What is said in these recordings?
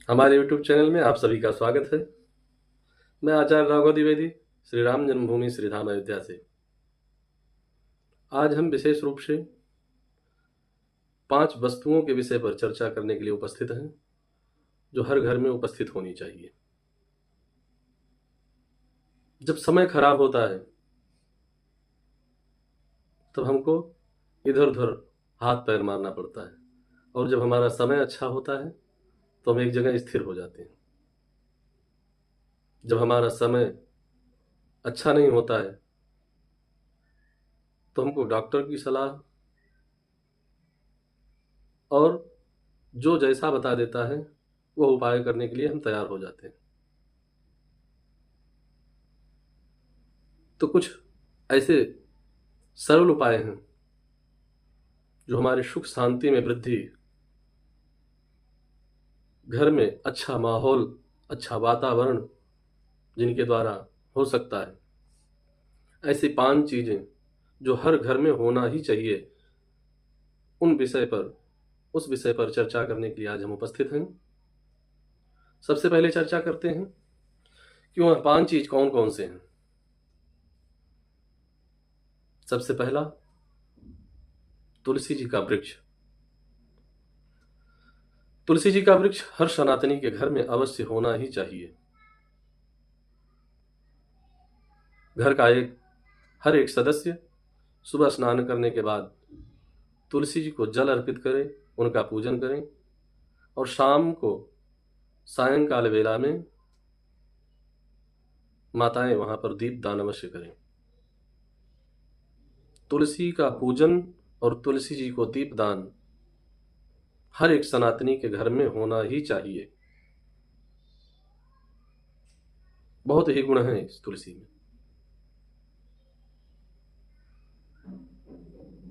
हमारे YouTube channel में आप सभी का स्वागत है। मैं आचार्य राघव द्विवेदी, श्री राम जन्मभूमि श्रीधाम अयोध्या से। आज हम विशेष रूप से 5 वस्तुओं के विषय पर चर्चा करने के लिए उपस्थित हैं, जो हर घर में उपस्थित होनी चाहिए। जब समय खराब होता है, तब हमको इधर-उधर हाथ पैर मारना पड़ता है, और जब हमारा समय अच्छा होता है, तो हम एक जगह स्थिर हो जाते हैं। जब हमारा समय अच्छा नहीं होता है, तो हमको डॉक्टर की सलाह और जो जैसा बता देता है, वो उपाय करने के लिए हम तैयार हो जाते हैं। तो कुछ ऐसे सरल उपाय हैं जो हमारे सुख शांति में वृद्धि, घर में अच्छा माहौल, अच्छा वातावरण जिनके द्वारा हो सकता है। ऐसी 5 चीजें जो हर घर में होना ही चाहिए, उस विषय पर चर्चा करने के लिए आज हम उपस्थित हैं। सबसे पहले चर्चा करते हैं कि वह 5 चीज कौन कौन से हैं। सबसे पहला, तुलसी जी का वृक्ष। तुलसी जी का वृक्ष हर सनातनी के घर में अवश्य होना ही चाहिए। घर का हर एक सदस्य सुबह स्नान करने के बाद तुलसी जी को जल अर्पित करें, उनका पूजन करें, और शाम को सायंकाल वेला में माताएं वहां पर दीप दान अवश्य करें। तुलसी का पूजन और तुलसी जी को दीप दान हर एक सनातनी के घर में होना ही चाहिए। बहुत ही गुण है इस तुलसी में।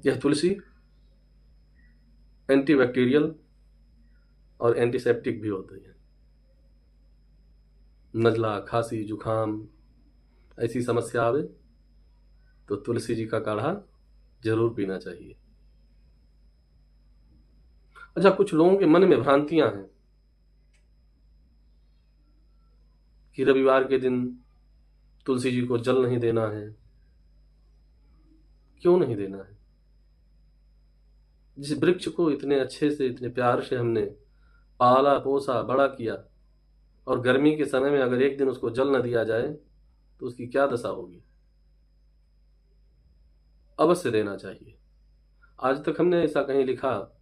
यह तुलसी एंटीबैक्टीरियल और एंटीसेप्टिक भी होती है। नजला, खांसी, जुखाम ऐसी समस्या आवे तो तुलसी जी का काढ़ा जरूर पीना चाहिए। अच्छा, कुछ लोगों के मन में भ्रांतियां हैं कि रविवार के दिन तुलसी जी को जल नहीं देना है। क्यों नहीं देना है? जिस वृक्ष को इतने अच्छे से, इतने प्यार से हमने पाला पोसा बड़ा किया, और गर्मी के समय में अगर एक दिन उसको जल न दिया जाए तो उसकी क्या दशा होगी। अवश्य देना चाहिए। आज तक हमने ऐसा कहीं लिखा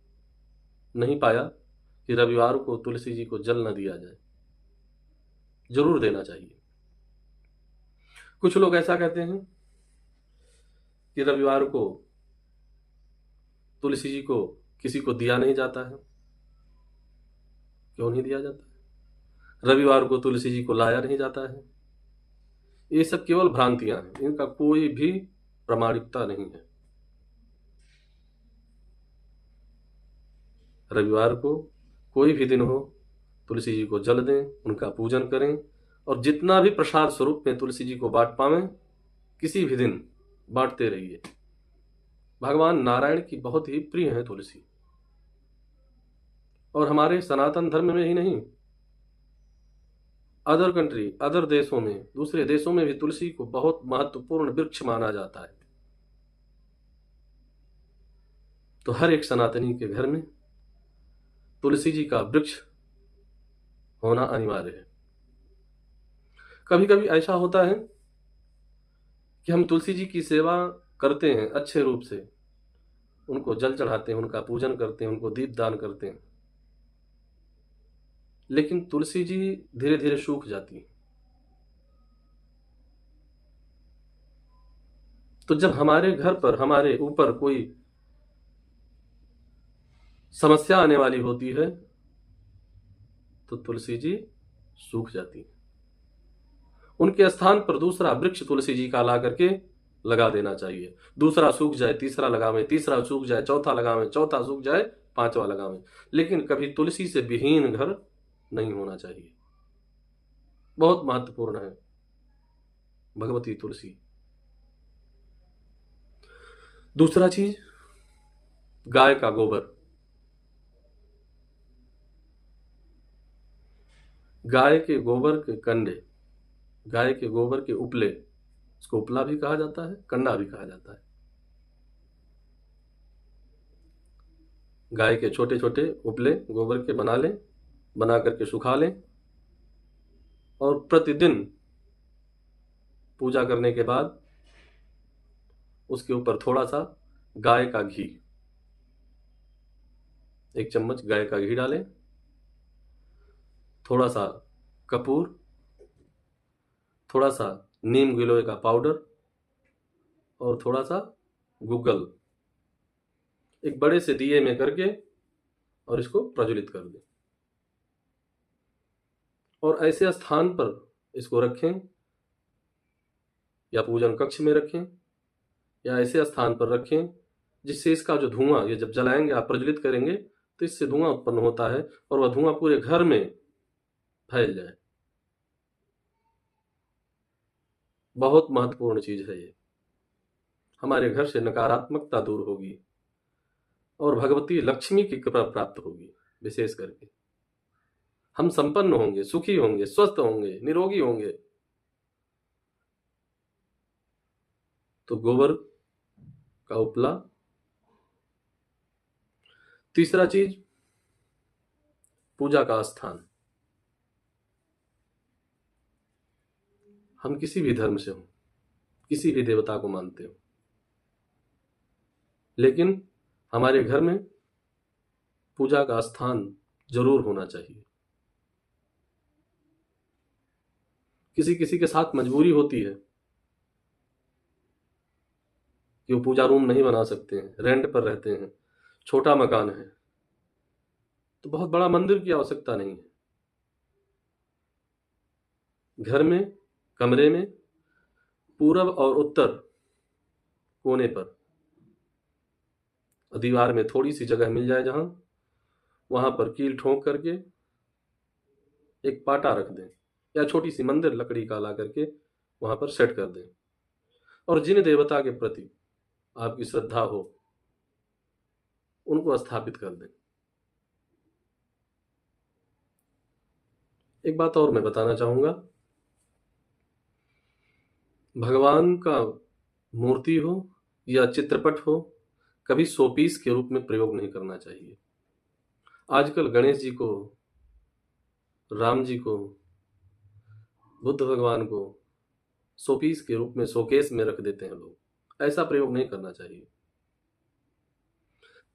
नहीं पाया कि रविवार को तुलसी जी को जल न दिया जाए। जरूर देना चाहिए। कुछ लोग ऐसा कहते हैं कि रविवार को तुलसी जी को किसी को दिया नहीं जाता है। क्यों नहीं दिया जाता है? रविवार को तुलसी जी को लाया नहीं जाता है। ये सब केवल भ्रांतियां हैं, इनका कोई भी प्रामाणिकता नहीं है। रविवार को कोई भी दिन हो, तुलसी जी को जल दें, उनका पूजन करें, और जितना भी प्रसाद स्वरूप में तुलसी जी को बांट पावें, किसी भी दिन बांटते रहिए। भगवान नारायण की बहुत ही प्रिय है तुलसी, और हमारे सनातन धर्म में ही नहीं, अदर कंट्री, अदर देशों में, दूसरे देशों में भी तुलसी को बहुत महत्वपूर्ण वृक्ष माना जाता है। तो हर एक सनातनी के घर में तुलसी जी का वृक्ष होना अनिवार्य है। कभी कभी ऐसा होता है कि हम तुलसी जी की सेवा करते हैं अच्छे रूप से, उनको जल चढ़ाते हैं, उनका पूजन करते हैं, उनको दीप दान करते हैं, लेकिन तुलसी जी धीरे धीरे सूख जाती है। तो जब हमारे घर पर, हमारे ऊपर कोई समस्या आने वाली होती है, तो तुलसी जी सूख जाती है। उनके स्थान पर दूसरा वृक्ष तुलसी जी का ला करके लगा देना चाहिए। दूसरा सूख जाए, तीसरा लगावें, तीसरा सूख जाए, चौथा लगावें, चौथा सूख जाए, पांचवा लगावें, लेकिन कभी तुलसी से विहीन घर नहीं होना चाहिए। बहुत महत्वपूर्ण है भगवती तुलसी। दूसरा चीज, गाय का गोबर। गाय के गोबर के कंडे, गाय के गोबर के उपले, उसको उपला भी कहा जाता है, कंडा भी कहा जाता है। गाय के छोटे छोटे उपले गोबर के बना लें, बना करके सुखा लें, और प्रतिदिन पूजा करने के बाद उसके ऊपर थोड़ा सा गाय का घी, 1 चम्मच गाय का घी डालें, थोड़ा सा कपूर, थोड़ा सा नीम गिलोय का पाउडर और थोड़ा सा गूगल एक बड़े से दिए में करके और इसको प्रज्वलित कर दें। और ऐसे स्थान पर इसको रखें, या पूजन कक्ष में रखें, या ऐसे स्थान पर रखें जिससे इसका जो धुआं, ये जब जलाएंगे, आप प्रज्वलित करेंगे तो इससे धुआं उत्पन्न होता है और वह धुआं पूरे घर में फैल जाए। बहुत महत्वपूर्ण चीज है ये। हमारे घर से नकारात्मकता दूर होगी और भगवती लक्ष्मी की कृपा प्राप्त होगी। विशेष करके हम संपन्न होंगे, सुखी होंगे, स्वस्थ होंगे, निरोगी होंगे। तो गोबर का उपला। तीसरा चीज, पूजा का स्थान। हम किसी भी धर्म से हो, किसी भी देवता को मानते हो, लेकिन हमारे घर में पूजा का स्थान जरूर होना चाहिए। किसी किसी के साथ मजबूरी होती है कि वो पूजा रूम नहीं बना सकते हैं, रेंट पर रहते हैं, छोटा मकान है, तो बहुत बड़ा मंदिर की आवश्यकता नहीं है। घर में कमरे में पूरब और उत्तर कोने पर दीवार में थोड़ी सी जगह मिल जाए जहां, वहां पर कील ठोक करके एक पाटा रख दें, या छोटी सी मंदिर लकड़ी का ला करके वहां पर सेट कर दें, और जिन देवता के प्रति आपकी श्रद्धा हो उनको स्थापित कर दें। एक बात और मैं बताना चाहूंगा, भगवान का मूर्ति हो या चित्रपट हो, कभी शोपीस के रूप में प्रयोग नहीं करना चाहिए। आजकल गणेश जी को, राम जी को, बुद्ध भगवान को शोपीस के रूप में शोकेस में रख देते हैं लोग। ऐसा प्रयोग नहीं करना चाहिए।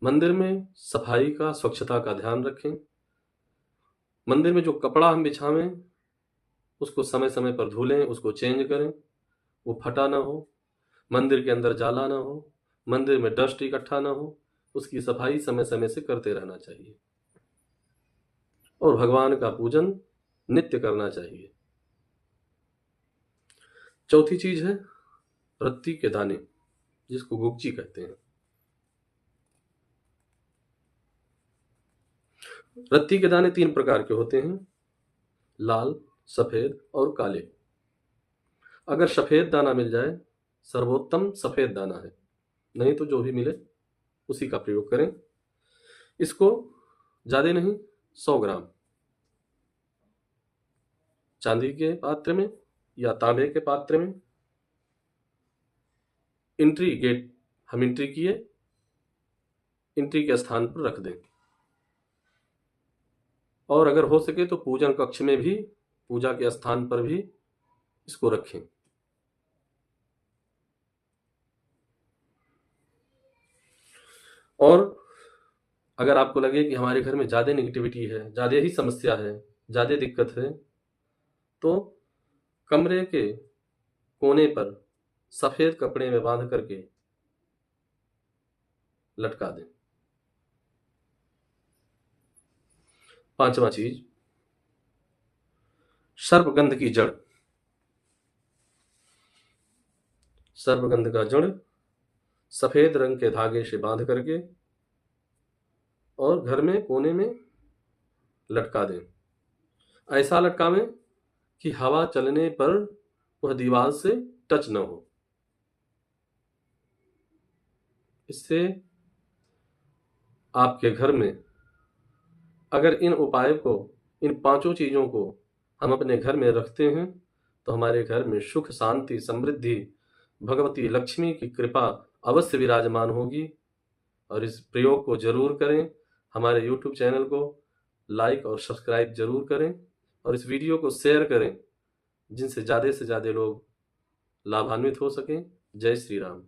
मंदिर में सफाई का, स्वच्छता का ध्यान रखें। मंदिर में जो कपड़ा हम बिछावें उसको समय समय पर धुलें, उसको चेंज करें, वो फटा ना हो, मंदिर के अंदर जाला ना हो, मंदिर में डस्ट इकट्ठा ना हो, उसकी सफाई समय समय से करते रहना चाहिए। और भगवान का पूजन नित्य करना चाहिए। चौथी चीज है रत्ती के दाने, जिसको गुगची कहते हैं। रत्ती के दाने 3 प्रकार के होते हैं, लाल, सफेद और काले। अगर सफेद दाना मिल जाए, सर्वोत्तम सफेद दाना है, नहीं तो जो भी मिले उसी का प्रयोग करें। इसको ज्यादा नहीं, 100 ग्राम चांदी के पात्र में या तांबे के पात्र में, एंट्री गेट हम एंट्री किए, एंट्री के स्थान पर रख दें। और अगर हो सके तो पूजन कक्ष में भी, पूजा के स्थान पर भी इसको रखें। और अगर आपको लगे कि हमारे घर में ज्यादा नेगेटिविटी है, ज्यादा ही समस्या है, ज्यादा दिक्कत है, तो कमरे के कोने पर सफेद कपड़े में बांध करके लटका दें। 5वां चीज, सर्पगंध की जड़। सर्पगंध का जड़ सफेद रंग के धागे से बांध करके और घर में कोने में लटका दें। ऐसा लटकावें कि हवा चलने पर वह दीवार से टच न हो। इससे आपके घर में अगर इन उपाय को, इन 5 चीजों को हम अपने घर में रखते हैं तो हमारे घर में सुख, शांति, समृद्धि, भगवती लक्ष्मी की कृपा अवश्य विराजमान होगी। और इस प्रयोग को जरूर करें। हमारे YouTube चैनल को लाइक और सब्सक्राइब जरूर करें और इस वीडियो को शेयर करें, जिनसे ज़्यादा से ज़्यादा लोग लाभान्वित हो सकें। जय श्री राम।